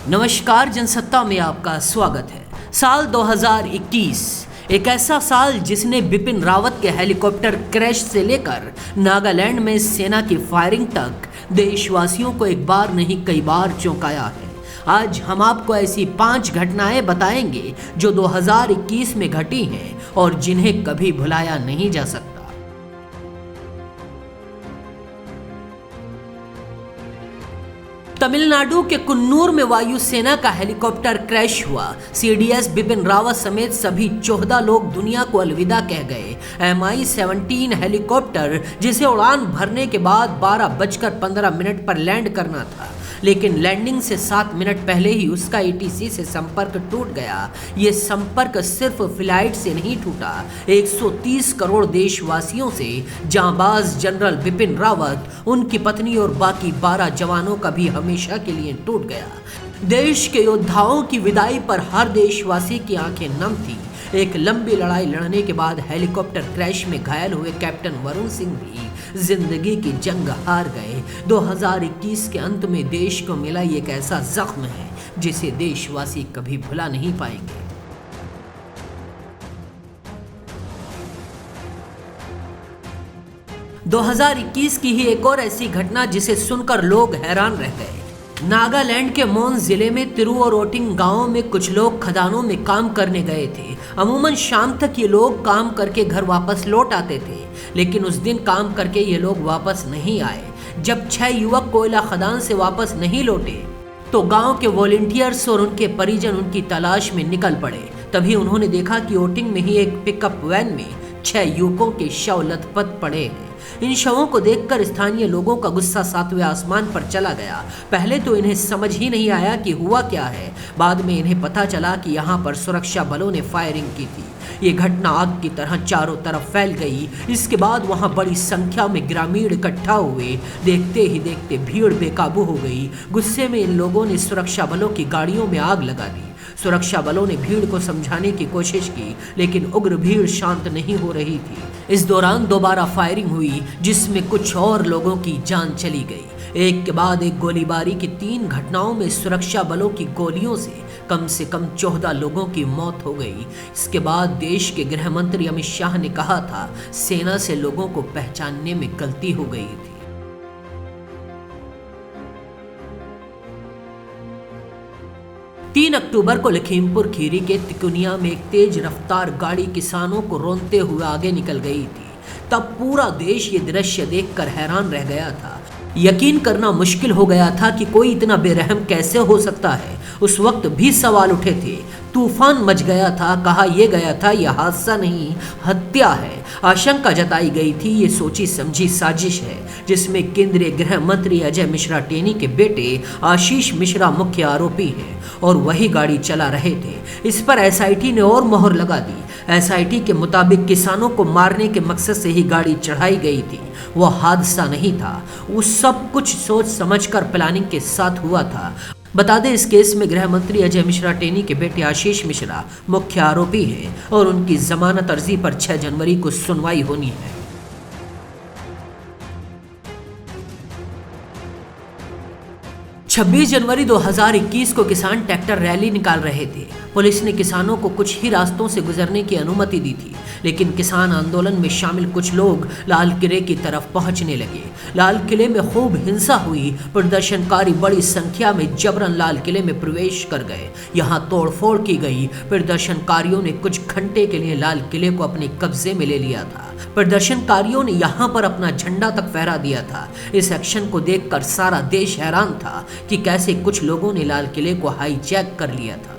नमस्कार, जनसत्ता में आपका स्वागत है। साल 2021 एक ऐसा साल जिसने बिपिन रावत के हेलीकॉप्टर क्रैश से लेकर नागालैंड में सेना की फायरिंग तक देशवासियों को एक बार नहीं कई बार चौंकाया है। आज हम आपको ऐसी 5 घटनाएं बताएंगे जो 2021 में घटी हैं और जिन्हें कभी भुलाया नहीं जा सकता। तमिलनाडु के कुन्नूर में वायुसेना का हेलीकॉप्टर क्रैश हुआ। सीडीएस बिपिन रावत समेत सभी 14 लोग दुनिया को अलविदा कह गए। MI-17 हेलीकॉप्टर जिसे उड़ान भरने के बाद 12:15 पर लैंड करना था, लेकिन लैंडिंग से 7 मिनट पहले ही उसका ATC से संपर्क टूट गया। ये संपर्क सिर्फ फ्लाइट से नहीं टूटा, 130 करोड़ देशवासियों से जांबाज जनरल बिपिन रावत, उनकी पत्नी और बाकी 12 जवानों का भी हमेशा के लिए टूट गया। देश के योद्धाओं की विदाई पर हर देशवासी की आंखें नम थी। एक लंबी लड़ाई लड़ने के बाद हेलीकॉप्टर क्रैश में घायल हुए कैप्टन वरुण सिंह भी जिंदगी की जंग हार गए। 2021 के अंत में देश को मिला एक ऐसा जख्म है जिसे देशवासी कभी भुला नहीं पाएंगे। – 2021 की ही एक और ऐसी घटना जिसे सुनकर लोग हैरान रह गए। नागालैंड के मोन जिले में तिरुवरोटिंग गांव में कुछ लोग खदानों में काम करने गए थे। अमूमन शाम तक ये लोग काम करके घर वापस लौट आते थे, लेकिन उस दिन काम करके ये लोग वापस नहीं आए। जब 6 युवक कोयला खदान से वापस नहीं लौटे तो गांव के वॉलंटियर्स और उनके परिजन उनकी तलाश में निकल पड़े। तभी उन्होंने देखा कि ओटिंग में ही एक पिकअप वैन में 6 युवकों के शव लथपथ पड़े हैं। इन शवों को देखकर स्थानीय लोगों का गुस्सा 7वें आसमान पर चला गया। पहले तो इन्हें समझ ही नहीं आया कि हुआ क्या है। बाद में इन्हें पता चला कि यहाँ पर सुरक्षा बलों ने फायरिंग की थी। ये घटना आग की तरह चारों तरफ फैल गई। इसके बाद वहाँ बड़ी संख्या में ग्रामीण इकट्ठा हुए। देखते ही देखते भीड़ बेकाबू हो गई। गुस्से में इन लोगों ने सुरक्षा बलों की गाड़ियों में आग लगा दी। सुरक्षा बलों ने भीड़ को समझाने की कोशिश की, लेकिन उग्र भीड़ शांत नहीं हो रही थी। इस दौरान दोबारा फायरिंग हुई, जिसमें कुछ और लोगों की जान चली गई। एक के बाद एक गोलीबारी की 3 घटनाओं में सुरक्षा बलों की गोलियों से कम 14 लोगों की मौत हो गई। इसके बाद देश के गृह मंत्री अमित शाह ने कहा था, सेना से लोगों को पहचानने में गलती हो गई थी। 3 अक्टूबर को लखीमपुर खीरी के तिकुनिया में एक तेज रफ्तार गाड़ी किसानों को रौंदते हुए आगे निकल गई थी। तब पूरा देश ये दृश्य देखकर हैरान रह गया था। यकीन करना मुश्किल हो गया था कि कोई इतना बेरहम कैसे हो सकता है। उस वक्त भी सवाल उठे थे। तूफान मच गया था। कहा यह गया था यह हादसा नहीं, हत्या है। आशंका जताई गई थी ये सोची समझी साजिश है, जिसमें केंद्रीय गृह मंत्री अजय मिश्रा टेनी के बेटे आशीष मिश्रा मुख्य आरोपी हैं और वही गाड़ी चला रहे थे। इस पर SIT ने और मोहर लगा दी। SIT के मुताबिक किसानों को मारने के मकसद से ही गाड़ी चढ़ाई गई थी। वह हादसा नहीं था। वो सब कुछ सोच समझकर प्लानिंग के साथ हुआ था। बता दें, इस केस में गृह मंत्री अजय मिश्रा टेनी के बेटे आशीष मिश्रा मुख्य आरोपी हैं और उनकी जमानत अर्जी पर 6 जनवरी को सुनवाई होनी है। 26 जनवरी 2021 को किसान ट्रैक्टर रैली निकाल रहे थे। पुलिस ने किसानों को कुछ ही रास्तों से गुजरने की अनुमति दी थी, लेकिन किसान आंदोलन में शामिल कुछ लोग लाल किले की तरफ पहुंचने लगे। लाल किले में खूब हिंसा हुई। प्रदर्शनकारी बड़ी संख्या में जबरन लाल किले में प्रवेश कर गए। यहां तोड़फोड़ की गई। प्रदर्शनकारियों ने कुछ घंटे के लिए लाल किले को अपने कब्जे में ले लिया था। प्रदर्शनकारियों ने यहां पर अपना झंडा तक फहरा दिया था। इस एक्शन को देखकर सारा देश हैरान था कि कैसे कुछ लोगों ने लाल किले को हाईजैक कर लिया था।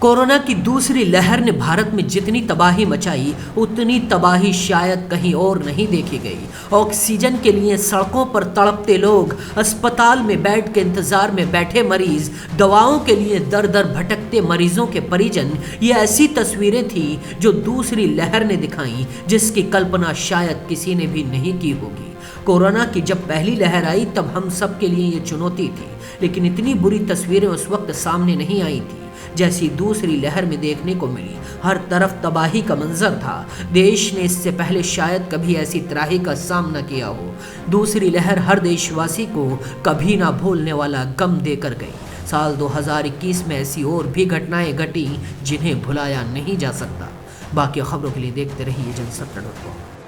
कोरोना की दूसरी लहर ने भारत में जितनी तबाही मचाई, उतनी तबाही शायद कहीं और नहीं देखी गई। ऑक्सीजन के लिए सड़कों पर तड़पते लोग, अस्पताल में बेड के इंतजार में बैठे मरीज, दवाओं के लिए दर दर भटकते मरीजों के परिजन, ये ऐसी तस्वीरें थी जो दूसरी लहर ने दिखाई, जिसकी कल्पना शायद किसी ने भी नहीं की होगी। कोरोना की जब पहली लहर आई तब हम सब के लिए ये चुनौती थी, लेकिन इतनी बुरी तस्वीरें उस वक्त सामने नहीं आई थी। जैसी दूसरी लहर में देखने को मिली। हर तरफ तबाही का मंजर था। देश ने इससे पहले शायद कभी ऐसी तराही का सामना किया हो। दूसरी लहर हर देशवासी को कभी ना भूलने वाला गम देकर गई। साल 2021 में ऐसी और भी घटनाएं घटी जिन्हें भुलाया नहीं जा सकता। बाकी खबरों के लिए देखते रहिए जनसत्ता.com।